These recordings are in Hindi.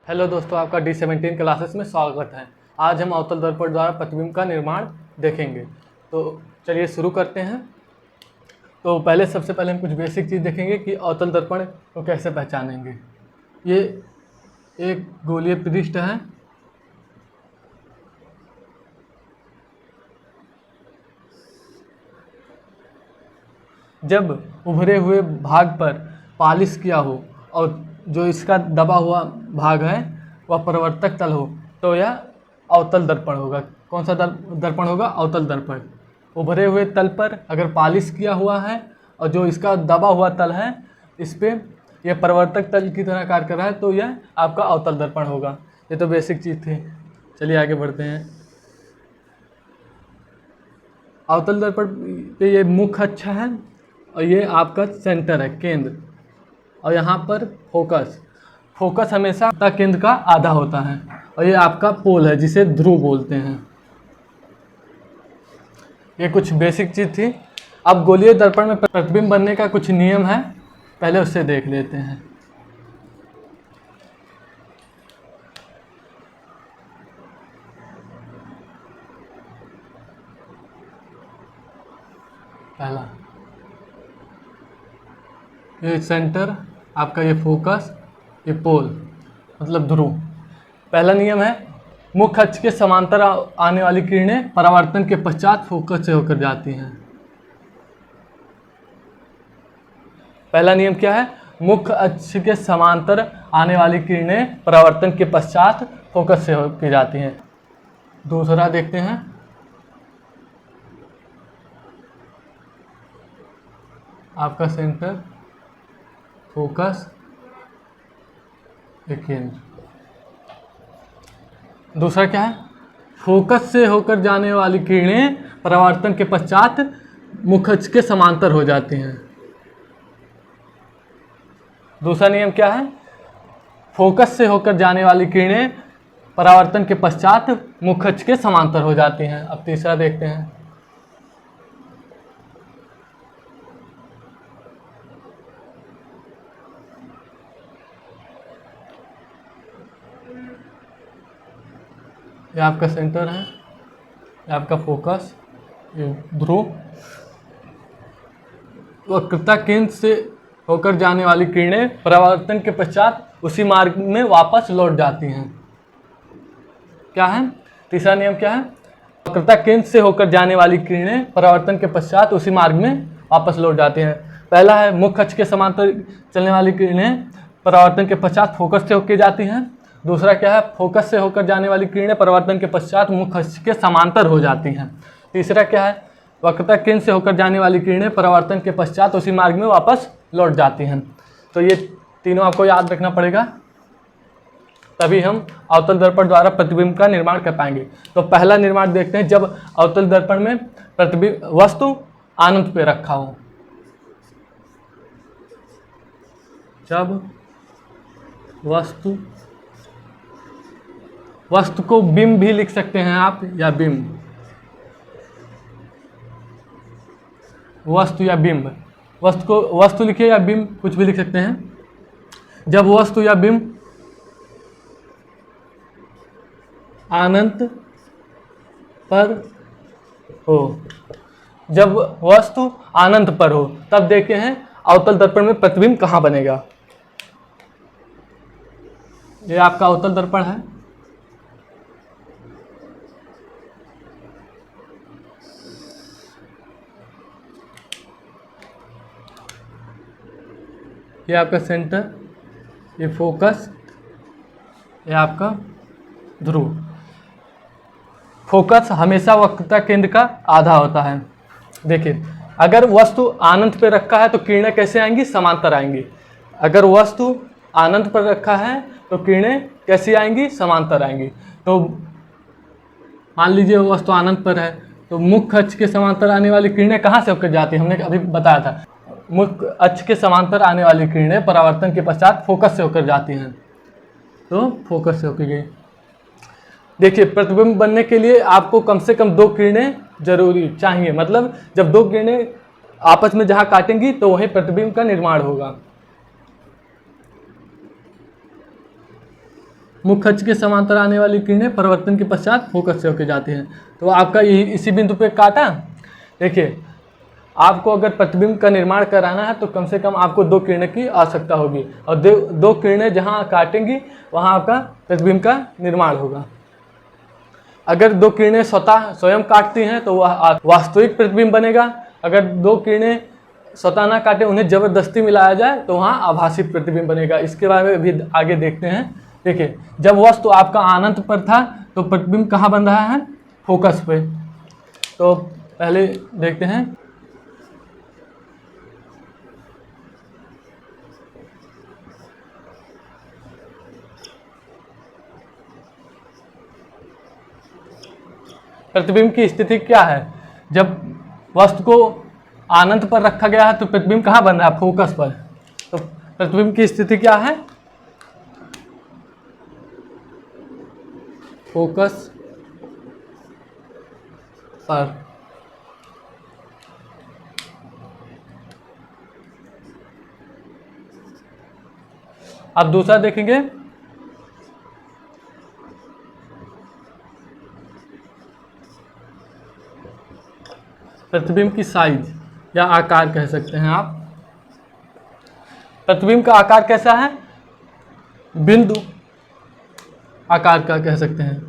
हेलो दोस्तों, आपका D17 क्लासेस में स्वागत है। आज हम अवतल दर्पण द्वारा प्रतिबिंब का निर्माण देखेंगे। तो चलिए शुरू करते हैं। तो सबसे पहले हम कुछ बेसिक चीज़ देखेंगे कि अवतल दर्पण को कैसे पहचानेंगे। ये एक गोलीय पृष्ठ है। जब उभरे हुए भाग पर पॉलिश किया हो और जो इसका दबा हुआ भाग है वह परावर्तक तल हो तो यह अवतल दर्पण होगा। कौन सा दर्पण होगा? अवतल दर्पण। उभरे हुए तल पर अगर पॉलिश किया हुआ है और जो इसका दबा हुआ तल है इस पर यह परावर्तक तल की तरह कार्य कर रहा है तो यह आपका अवतल दर्पण होगा। ये तो बेसिक चीज़ थी। चलिए आगे बढ़ते हैं। अवतल दर्पण पे ये मुख्य अक्ष है और ये आपका सेंटर है, केंद्र, और यहाँ पर फोकस हमेशा केंद्र का आधा होता है और ये आपका पोल है जिसे ध्रुव बोलते हैं। ये कुछ बेसिक चीज़ थी। अब गोलीय दर्पण में प्रतिबिंब बनने का कुछ नियम है, पहले उससे देख लेते हैं। पहला, ये सेंटर आपका, ये फोकस, ये पोल मतलब ध्रुव। पहला नियम है, मुख्य अक्ष के समांतर आने वाली किरणें परावर्तन के पश्चात फोकस से होकर जाती हैं। पहला नियम क्या है? मुख्य अक्ष के समांतर आने वाली किरणें परावर्तन के पश्चात फोकस से होकर जाती हैं। दूसरा देखते हैं। आपका सेंटर, फोकस, एक केंद्र। दूसरा क्या है? फोकस से होकर जाने वाली किरणें परावर्तन के पश्चात मुख्य अक्ष के समांतर हो जाती हैं। दूसरा नियम क्या है? फोकस से होकर जाने वाली किरणें परावर्तन के पश्चात मुख्य अक्ष के समांतर हो जाती हैं। अब तीसरा देखते हैं। ये आपका सेंटर है, ये आपका फोकस, ये ध्रुव। वक्रता केंद्र से होकर जाने वाली किरणें परावर्तन के पश्चात उसी मार्ग में वापस लौट जाती हैं। क्या है? तीसरा नियम क्या है? वक्रता केंद्र से होकर जाने वाली किरणें परावर्तन के पश्चात उसी मार्ग में वापस लौट जाती हैं। पहला है, मुख्य अक्ष के समांतर चलने वाली किरणें परावर्तन के पश्चात फोकस से होकर जाती हैं। दूसरा क्या है? फोकस से होकर जाने वाली किरणें परावर्तन के पश्चात मुख्य अक्ष के समांतर हो जाती हैं। तीसरा क्या है? वक्रता केंद्र से होकर जाने वाली किरणें परावर्तन के पश्चात उसी मार्ग में वापस लौट जाती हैं। तो ये तीनों आपको याद रखना पड़ेगा, तभी हम अवतल दर्पण द्वारा प्रतिबिंब का निर्माण कर पाएंगे। तो पहला निर्माण देखते हैं, जब अवतल दर्पण में प्रतिबिंब वस्तु अनंत पे रखा हो। जब वस्तु को बिंब भी लिख सकते हैं आप, या बिंब, वस्तु या बिंब। वस्तु को वस्तु लिखिए या बिंब, कुछ भी लिख सकते हैं। जब वस्तु या बिंब अनंत पर हो, जब वस्तु अनंत पर हो तब देखते हैं अवतल दर्पण में प्रतिबिंब कहाँ बनेगा। ये आपका अवतल दर्पण है। ये आपका सेंटर, ये फोकस, ये आपका ध्रुव। फोकस हमेशा वक्रता केंद्र का आधा होता है। देखिए, अगर वस्तु अनंत पे रखा है तो किरणें कैसे आएंगी? समांतर आएंगी। अगर वस्तु अनंत पर रखा है तो किरणें कैसी आएंगी? समांतर आएंगी। तो मान लीजिए वस्तु अनंत पर है तो मुख्य अक्ष के समांतर आने वाली किरणें कहाँ से होकर जाती है? हमने अभी बताया था, मुख्य अक्ष के समांतर आने वाली किरणें परावर्तन के पश्चात फोकस से होकर जाती हैं। तो फोकस से होकर गई। देखिए, प्रतिबिंब बनने के लिए आपको कम से कम 2 किरणें जरूरी चाहिए। मतलब जब 2 किरणें आपस में जहाँ काटेंगी तो वहीं प्रतिबिंब का निर्माण होगा। मुख्य अक्ष के समांतर आने वाली किरणें परावर्तन के पश्चात फोकस से होकर जाती हैं। तो आपका यही इसी बिंदु पे काटा। देखिए, आपको अगर प्रतिबिंब का निर्माण कराना है तो कम से कम आपको 2 किरणें की आवश्यकता होगी, और 2 किरणें जहाँ काटेंगी वहाँ आपका प्रतिबिंब का निर्माण होगा। अगर 2 किरणें स्वयं काटती हैं तो वह वास्तविक प्रतिबिंब बनेगा। अगर 2 किरणें स्वतः ना काटे, उन्हें जबरदस्ती मिलाया जाए तो वहाँ आभासी प्रतिबिंब बनेगा। इसके बारे में भी आगे देखते हैं। देखिए, जब वस्तु आपका अनंत पर था तो प्रतिबिंब कहाँ बन रहा है? फोकस पे। तो पहले देखते हैं। प्रतिबिंब की स्थिति क्या है? जब वस्तु को अनंत पर रखा गया है तो प्रतिबिंब कहाँ बन रहा है? फोकस पर। तो प्रतिबिंब की स्थिति क्या है? फोकस पर। अब दूसरा देखेंगे। प्रतिबिंब की साइज या आकार कह सकते हैं आप। प्रतिबिंब का आकार कैसा है? बिंदु आकार का कह सकते हैं।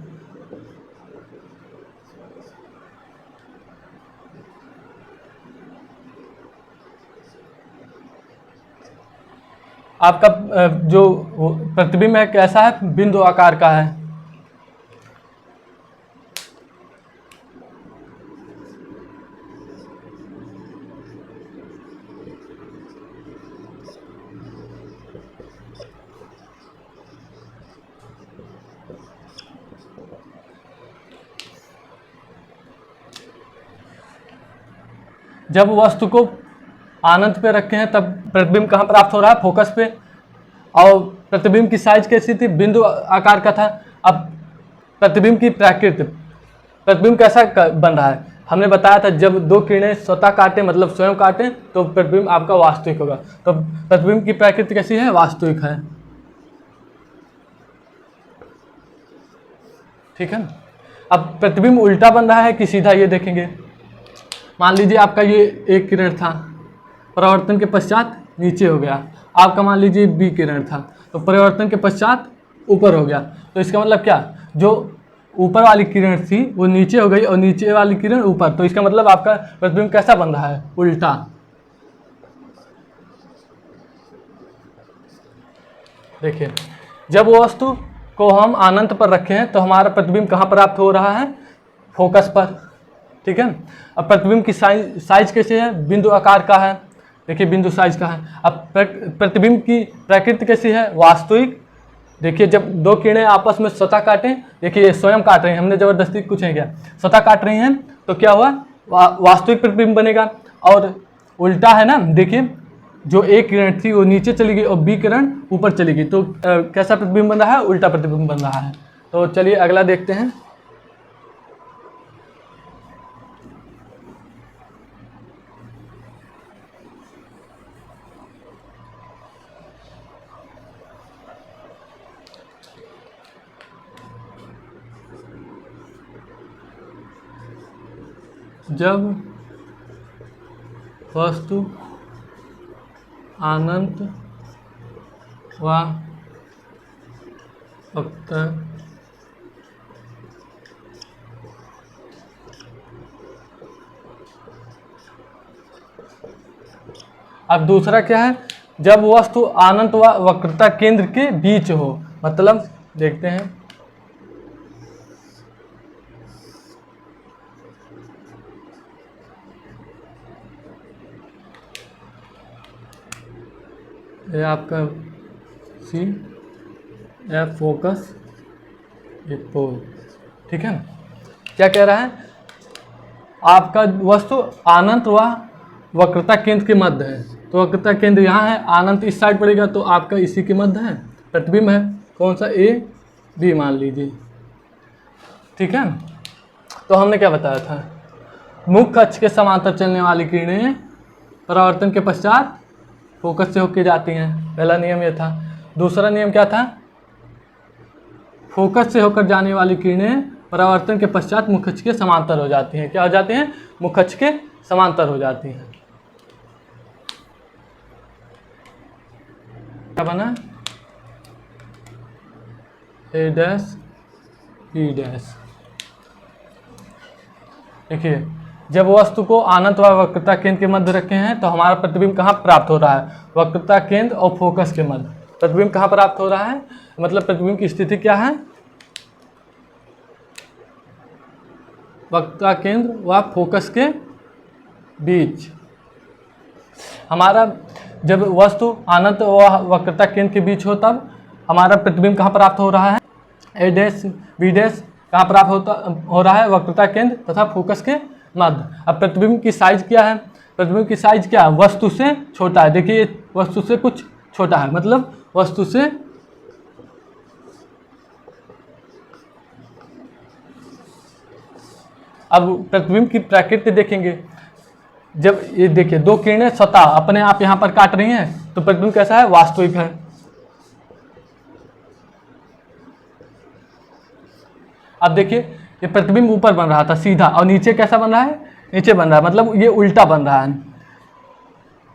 आपका जो प्रतिबिंब है कैसा है? बिंदु आकार का है। जब वस्तु को अनंत पे रखे हैं तब प्रतिबिंब कहाँ प्राप्त हो रहा है? फोकस पे। और प्रतिबिंब की साइज कैसी थी? बिंदु आकार का था। अब प्रतिबिंब की प्रकृति, प्रतिबिंब कैसा बन रहा है? हमने बताया था जब 2 किरणें स्वतः काटे, मतलब स्वयं काटे, तो प्रतिबिंब आपका वास्तविक होगा। तो प्रतिबिंब की प्रकृति कैसी है? वास्तविक है। ठीक है ना। अब प्रतिबिंब उल्टा बन रहा है कि सीधा, ये देखेंगे। मान लीजिए आपका ये एक किरण था, परावर्तन के पश्चात नीचे हो गया। आपका मान लीजिए बी किरण था, तो परिवर्तन के पश्चात ऊपर हो गया। तो इसका मतलब क्या? जो ऊपर वाली किरण थी वो नीचे हो गई और नीचे वाली किरण ऊपर। तो इसका मतलब आपका प्रतिबिंब कैसा बन रहा है? उल्टा। देखिए, जब वस्तु को हम अनंत पर रखे हैं तो हमारा प्रतिबिंब कहाँ प्राप्त हो रहा है? फोकस पर। ठीक है। अब प्रतिबिंब की साइज कैसे है? बिंदु आकार का है। देखिए, बिंदु साइज का है। अब प्रतिबिंब की प्रकृति कैसी है? वास्तविक। देखिए, जब 2 किरणें आपस में स्वतः काटें, देखिए ये स्वयं काट रही हैं, हमने जबरदस्ती कुछ नहीं किया, स्वतः काट रही हैं, तो क्या हुआ? वास्तविक प्रतिबिंब बनेगा। और उल्टा है ना, देखिए जो एक किरण थी वो नीचे चली गई और बी किरण ऊपर चली गई, तो कैसा प्रतिबिंब बन रहा है? उल्टा प्रतिबिंब बन रहा है। तो चलिए अगला देखते हैं। जब वस्तु अनंत व वक्रता अब दूसरा क्या है? जब वस्तु अनंत व वक्रता केंद्र के बीच हो। मतलब देखते हैं, ये आपका सी, ये फोकस, ये पोल। ठीक है ना। क्या कह रहा है? आपका वस्तु अनंत व वक्रता केंद्र के मध्य है। तो वक्रता केंद्र यहाँ है, अनंत इस साइड पड़ेगा, तो आपका इसी के मध्य है। प्रतिबिंब है कौन सा? ए बी मान लीजिए। ठीक है ना। तो हमने क्या बताया था? मुख्य अक्ष के समांतर चलने वाली किरणें परावर्तन के पश्चात फोकस से होकर जाती हैं। पहला नियम ये था। दूसरा नियम क्या था? फोकस से होकर जाने वाली किरणें परावर्तन के पश्चात मुख्य अक्ष के समांतर हो जाती हैं। क्या हो जाती हैं? मुख्य अक्ष के समांतर हो जाती हैं। क्या बना? ए डैश बी डैश। देखिए, जब वस्तु को अनंत व वक्रता केंद्र के मध्य रखे हैं तो हमारा प्रतिबिंब कहाँ प्राप्त हो रहा है? वक्रता केंद्र और फोकस के मध्य। प्रतिबिंब कहाँ प्राप्त हो रहा है? मतलब प्रतिबिंब की स्थिति क्या है? वक्रता केंद्र व फोकस के बीच। हमारा जब वस्तु अनंत व वक्रता केंद्र के बीच हो तब हमारा प्रतिबिंब कहाँ प्राप्त हो रहा है? ए डैश बी डैश कहाँ प्राप्त हो रहा है? वक्रता केंद्र तथा फोकस के मध्य। अब प्रतिबिंब की साइज क्या है? प्रतिबिंब की साइज क्या है? वस्तु से छोटा है। देखिए, वस्तु से कुछ छोटा है, मतलब वस्तु से अब प्रतिबिंब की प्रकृति देखेंगे। जब ये देखिए, दो किरणें स्वतः अपने आप यहाँ पर काट रही हैं तो प्रतिबिंब कैसा है? वास्तविक है। अब देखिए, ये प्रतिबिंब ऊपर बन रहा था सीधा, और नीचे कैसा बन रहा है? नीचे बन रहा है, मतलब ये उल्टा बन रहा है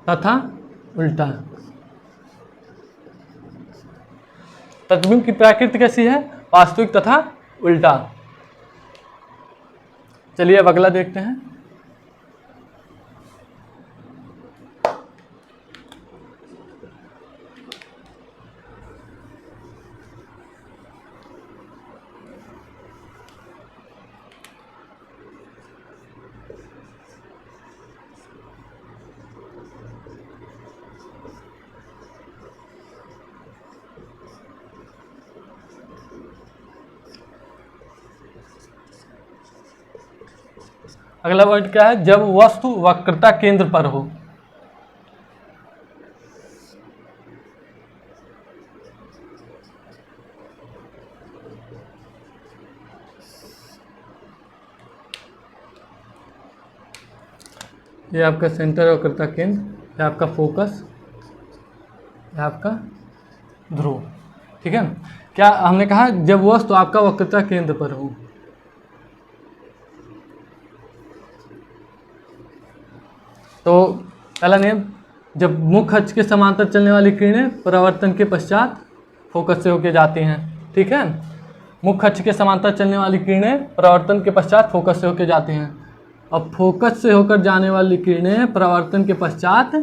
तथा उल्टा। प्रतिबिंब की प्रकृति कैसी है? वास्तविक तथा उल्टा। चलिए अब अगला देखते हैं। अगला वर्ड क्या है? जब वस्तु वक्रता केंद्र पर हो। ये आपका सेंटर वक्रता केंद्र, ये आपका फोकस, ये आपका ध्रुव। ठीक है, क्या हमने कहा? जब वस्तु आपका वक्रता केंद्र पर हो। तो पहला नियम, जब मुख्य अक्ष के समांतर चलने वाली किरणें परावर्तन के पश्चात फोकस से होकर जाती हैं। ठीक है, मुख्य अक्ष के समांतर चलने वाली किरणें परावर्तन के पश्चात फोकस से होकर जाती हैं। और फोकस से होकर जाने वाली किरणें परावर्तन के पश्चात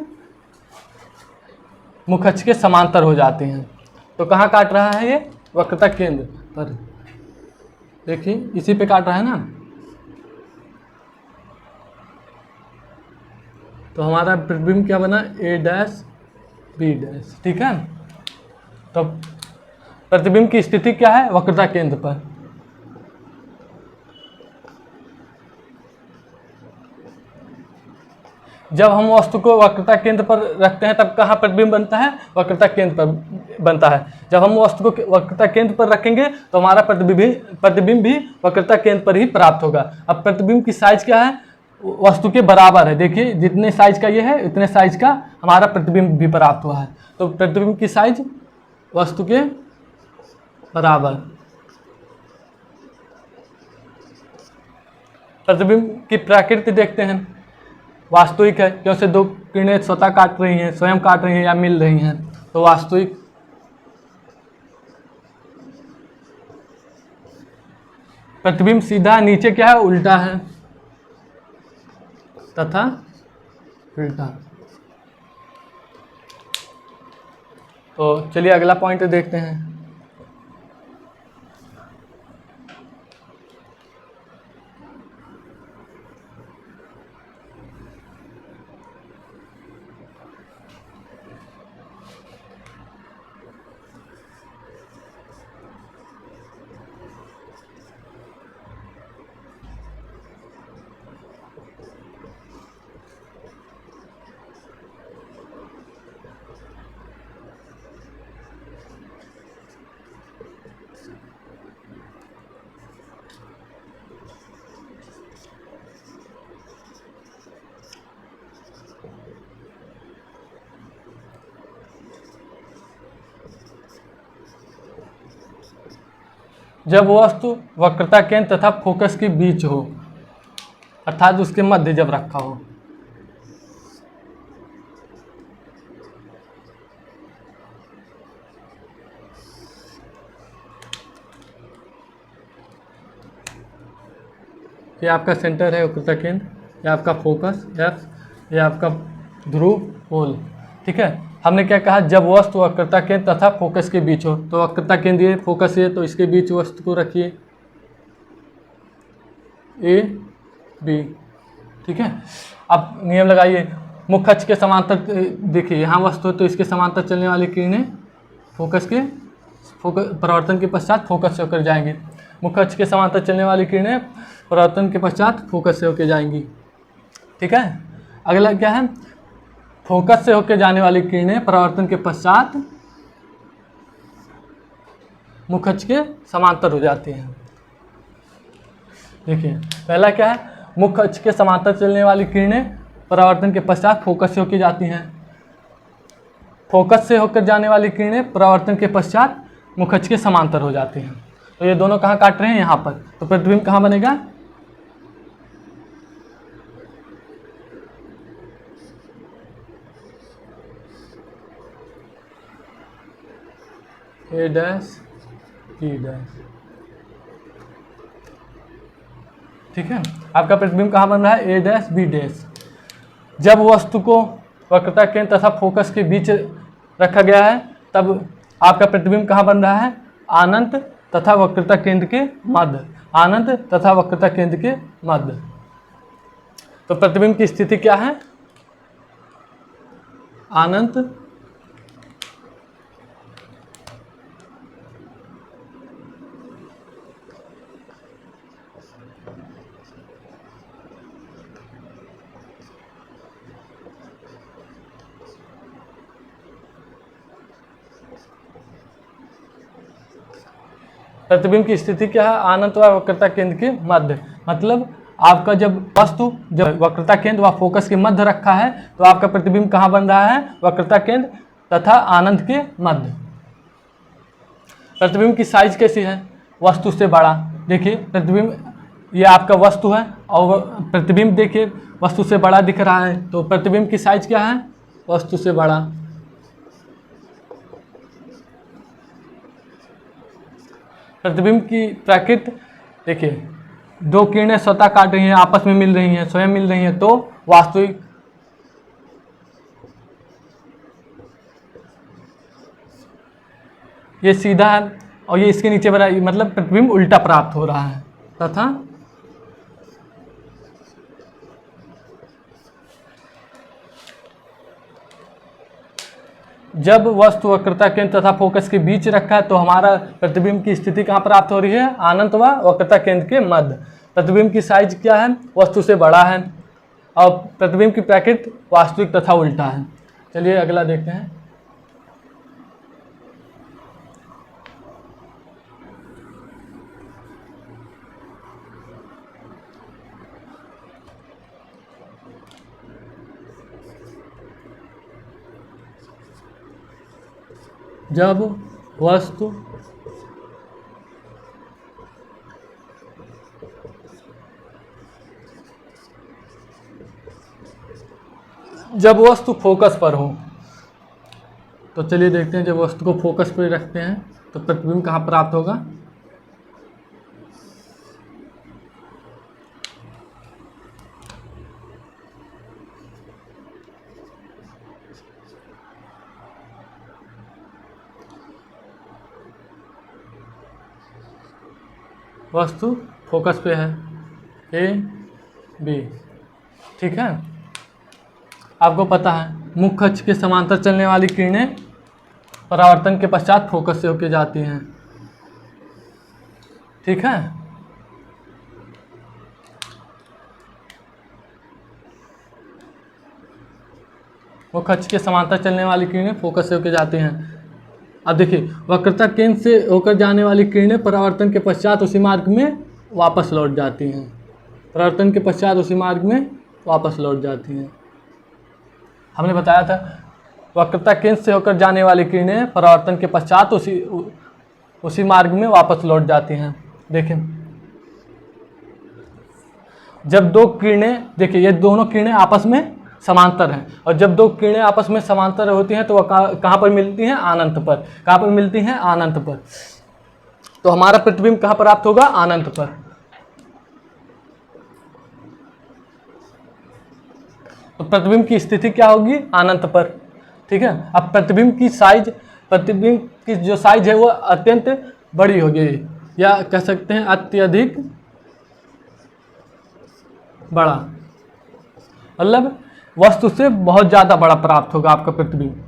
मुख्य अक्ष के समांतर हो जाती हैं। तो कहाँ काट रहा है? ये वक्रता केंद्र पर। देखिए, इसी पे काट रहा है ना। तो हमारा प्रतिबिंब क्या बना? ए डैश बी डैश। ठीक है, तो प्रतिबिंब की स्थिति क्या है? वक्रता केंद्र पर। जब हम वस्तु को वक्रता केंद्र पर रखते हैं तब कहाँ प्रतिबिंब बनता है? वक्रता केंद्र पर बनता है। जब हम वस्तु को वक्रता केंद्र पर रखेंगे तो हमारा प्रतिबिंब भी वक्रता केंद्र पर ही प्राप्त होगा। अब प्रतिबिंब की साइज क्या है? वस्तु के बराबर है। देखिए, जितने साइज का ये है उतने साइज का हमारा प्रतिबिंब भी प्राप्त हुआ है। तो प्रतिबिंब की साइज वस्तु के बराबर। प्रतिबिंब की प्रकृति देखते हैं, वास्तविक है, क्योंकि दो किरणें स्वतः काट रही हैं, स्वयं काट रही हैं या मिल रही हैं, तो वास्तविक। प्रतिबिंब सीधा है, नीचे क्या है? उल्टा है तथा उल्टा। तो चलिए अगला पॉइंट देखते हैं। जब वस्तु वक्रता केंद्र तथा फोकस के बीच हो, अर्थात उसके मध्य जब रखा हो। ये आपका सेंटर है वक्रता केंद्र, ये आपका फोकस एफ, ये आपका ध्रुव पोल। ठीक है, हमने क्या कहा, जब वस्तु वक्रता केंद्र तथा फोकस के बीच हो, तो वक्रता केंद्र ये, फोकस ये, तो इसके बीच वस्तु को रखिए ए बी। ठीक है, अब नियम लगाइए, मुख्य अक्ष के समांतर, देखिए यहाँ वस्तु है तो इसके समांतर चलने वाली किरणें फोकस परावर्तन के पश्चात फोकस से होकर जाएंगी। मुख्य अक्ष के समांतर चलने वाली किरणें परावर्तन के पश्चात फोकस से होकर जाएंगी। ठीक है, अगला क्या है, फोकस से होकर जाने वाली किरणें परावर्तन के पश्चात मुख्य अक्ष के समांतर हो जाती हैं। देखिए पहला क्या है, मुख्य अक्ष के समांतर चलने वाली किरणें परावर्तन के पश्चात फोकस से होकर जाती हैं। फोकस से होकर जाने वाली किरणें परावर्तन के पश्चात मुख्य अक्ष के समांतर हो जाती हैं। तो ये दोनों कहाँ काट रहे हैं, यहाँ पर, तो प्रतिबिंब कहाँ बनेगा, ए डैश बी डैश। ठीक है, आपका प्रतिबिंब कहाँ बन रहा है, ए डैश बी डैश। जब वस्तु को वक्रता केंद्र तथा फोकस के बीच रखा गया है, तब आपका प्रतिबिंब कहाँ बन रहा है, अनंत तथा वक्रता केंद्र के मध्य, अनंत तथा वक्रता केंद्र के मध्य। तो प्रतिबिंब की स्थिति क्या है, अनंत प्रतिबिंब की स्थिति क्या है, अनंत व वक्रता केंद्र के मध्य। मतलब आपका जब वस्तु जब वक्रता केंद्र व फोकस के मध्य रखा है, तो आपका प्रतिबिंब कहाँ बन रहा है, वक्रता केंद्र तथा अनंत के मध्य। प्रतिबिंब की साइज कैसी है, वस्तु से बड़ा। देखिए प्रतिबिंब, ये आपका वस्तु है और प्रतिबिंब देखिए वस्तु से बड़ा दिख रहा है, तो प्रतिबिंब की साइज क्या है, वस्तु से बड़ा। प्रतिबिंब की प्रकृति देखिए, दो किरणें स्वतः काट रही हैं, आपस में मिल रही हैं, स्वयं मिल रही हैं, तो वास्तविक ये सीधा है और ये इसके नीचे बना, मतलब प्रतिबिंब उल्टा प्राप्त हो रहा है। तथा जब वस्तु वक्रता केंद्र तथा फोकस के बीच रखा है, तो हमारा प्रतिबिंब की स्थिति कहाँ प्राप्त हो रही है, अनंत व वक्रता केंद्र के मध्य। प्रतिबिंब की साइज क्या है, वस्तु से बड़ा है और प्रतिबिंब की प्रकृति वास्तविक तथा उल्टा है। चलिए अगला देखते हैं। जब वस्तु फोकस पर हो, तो चलिए देखते हैं, जब वस्तु को फोकस पर रखते हैं तो प्रतिबिंब कहाँ प्राप्त होगा, वस्तु फोकस पे है, ए बी। ठीक है, आपको पता है मुख्य अक्ष के समांतर चलने वाली किरणें परावर्तन के पश्चात फोकस से होकर जाती हैं। ठीक है, मुख्य अक्ष के समांतर चलने वाली किरणें फोकस से होकर जाती हैं। अब देखिए, वक्रता केंद्र से होकर जाने वाली किरणें परावर्तन के पश्चात उसी मार्ग में वापस लौट जाती हैं, परावर्तन के पश्चात उसी मार्ग में वापस लौट जाती हैं। हमने बताया था वक्रता केंद्र से होकर जाने वाली किरणें परावर्तन के पश्चात उसी मार्ग में वापस लौट जाती हैं। देखें, जब दो किरणें, देखिए ये दोनों किरणें आपस में समांतर हैं, और जब दो किरणें आपस में समांतर होती हैं तो वह कहाँ पर मिलती हैं? अनंत पर। कहाँ पर मिलती हैं? अनंत पर। तो हमारा प्रतिबिंब कहाँ प्राप्त होगा? अनंत पर। तो प्रतिबिंब की स्थिति क्या होगी? अनंत पर। ठीक है। अब प्रतिबिंब की साइज, प्रतिबिंब की जो साइज है वो अत्यंत बड़ी होगी, या कह सकते हैं अत्यधिक बड़ा, मतलब वस्तु से बहुत ज्यादा बड़ा प्राप्त होगा आपका प्रतिबिंब।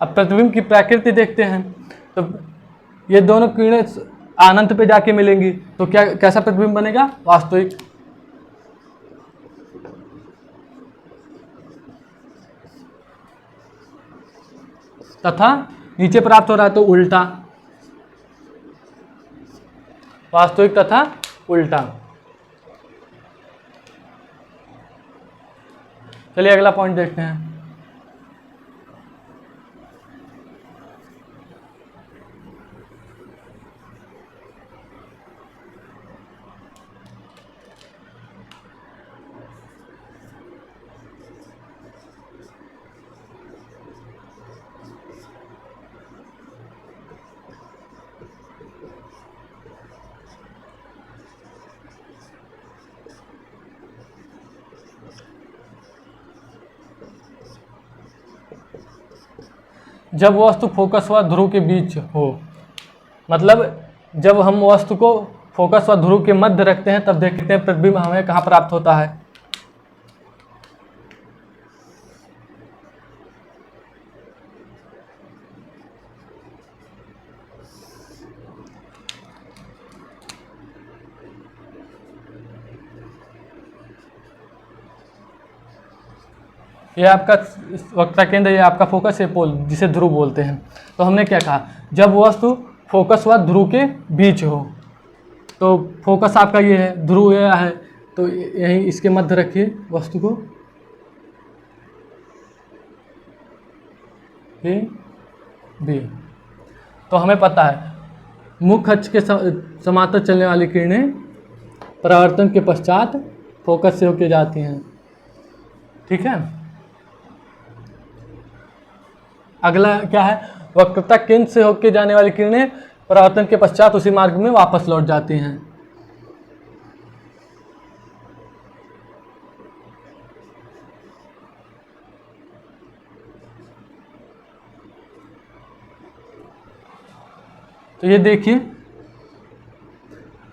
अब प्रतिबिंब की प्रकृति देखते हैं, तो ये दोनों किरणें अनंत पे जाके मिलेंगी, तो क्या कैसा प्रतिबिंब बनेगा? वास्तविक। तथा नीचे प्राप्त हो रहा है तो उल्टा, वास्तविक तथा उल्टा। चलिए अगला पॉइंट देखते हैं। जब वस्तु फोकस व ध्रुव के बीच हो, मतलब जब हम वस्तु को फोकस व ध्रुव के मध्य रखते हैं तब देखते हैं प्रतिबिंब हमें कहाँ प्राप्त होता है? ये आपका वक्ता केंद्र, ये आपका फोकस है पोल, जिसे ध्रुव बोलते हैं। तो हमने क्या कहा? जब वस्तु फोकस व ध्रुव के बीच हो, तो फोकस आपका ये है, ध्रुव ये है, तो यहीं इसके मध्य रखिए वस्तु को, ए बी। तो हमें पता है मुख्य अक्ष के समांतर चलने वाली किरणें परावर्तन के पश्चात फोकस से होके जाती हैं। ठीक है। अगला क्या है? वक्रता केंद्र से होकर जाने वाली किरणें परावर्तन के पश्चात उसी मार्ग में वापस लौट जाती हैं। तो ये देखिए,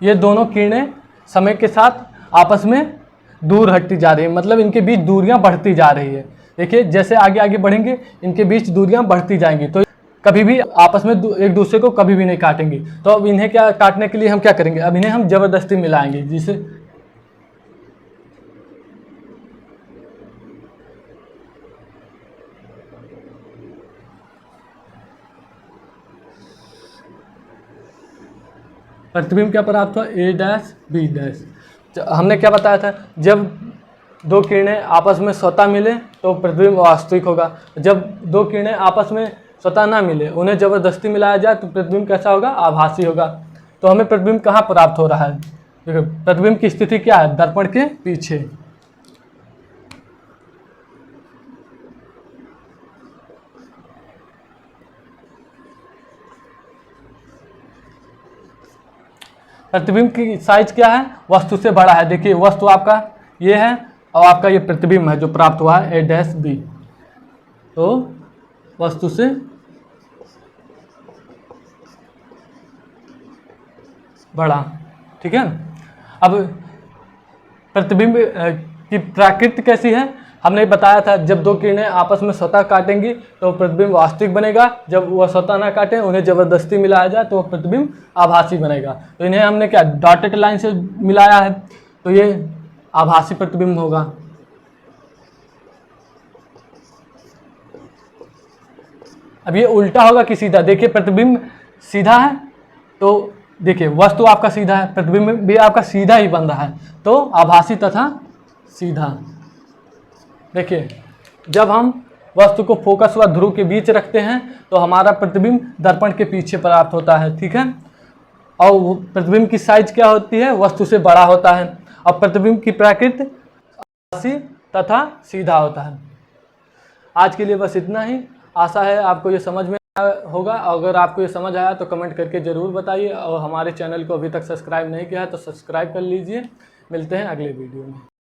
ये दोनों किरणें समय के साथ आपस में दूर हटती जा रही है, मतलब इनके बीच दूरियां बढ़ती जा रही है। देखिए जैसे आगे आगे बढ़ेंगे इनके बीच दूरियां बढ़ती जाएंगी, तो कभी भी आपस में एक दूसरे को कभी भी नहीं काटेंगे। तो अब इन्हें क्या काटने के लिए हम क्या करेंगे? अब इन्हें हम जबरदस्ती मिलाएंगे, जिसे प्रतिबिंब क्या प्राप्त हुआ? ए डैश बी डैश। हमने क्या बताया था? जब दो किरणें आपस में स्वतः मिले तो प्रतिबिंब वास्तविक होगा। जब दो किरणें आपस में स्वतः ना मिले, उन्हें जबरदस्ती मिलाया जाए तो प्रतिबिंब कैसा होगा? आभासी होगा। तो हमें प्रतिबिंब कहाँ प्राप्त हो रहा है? देखो प्रतिबिंब की स्थिति क्या है? दर्पण के पीछे। प्रतिबिंब की साइज क्या है? वस्तु से बड़ा है। देखिए वस्तु आपका ये है और आपका ये प्रतिबिंब है जो प्राप्त हुआ है ए डैश बी, तो वस्तु से बड़ा। ठीक है। अब प्रतिबिंब की प्रकृति कैसी है? हमने बताया था जब दो किरणें आपस में स्वतः काटेंगी तो प्रतिबिंब वास्तविक बनेगा, जब वह स्वतः ना काटें उन्हें जबरदस्ती मिलाया जाए तो वह प्रतिबिंब आभासी बनेगा। तो इन्हें हमने क्या डॉटेड लाइन से मिलाया है, तो ये आभासी प्रतिबिंब होगा। अब ये उल्टा होगा कि सीधा? देखिए प्रतिबिंब सीधा है, तो देखिए वस्तु आपका सीधा है, प्रतिबिंब भी आपका सीधा ही बन रहा है, तो आभासी तथा सीधा। देखिए जब हम वस्तु को फोकस व ध्रुव के बीच रखते हैं तो हमारा प्रतिबिंब दर्पण के पीछे प्राप्त होता है। ठीक है, और प्रतिबिंब की साइज क्या होती है, वस्तु से बड़ा होता है। और प्रतिबिंब की प्रकृति आभासी तथा सीधा होता है। आज के लिए बस इतना ही। आशा है आपको ये समझ में आया होगा। अगर आपको ये समझ आया तो कमेंट करके ज़रूर बताइए, और हमारे चैनल को अभी तक सब्सक्राइब नहीं किया है तो सब्सक्राइब कर लीजिए। मिलते हैं अगले वीडियो में।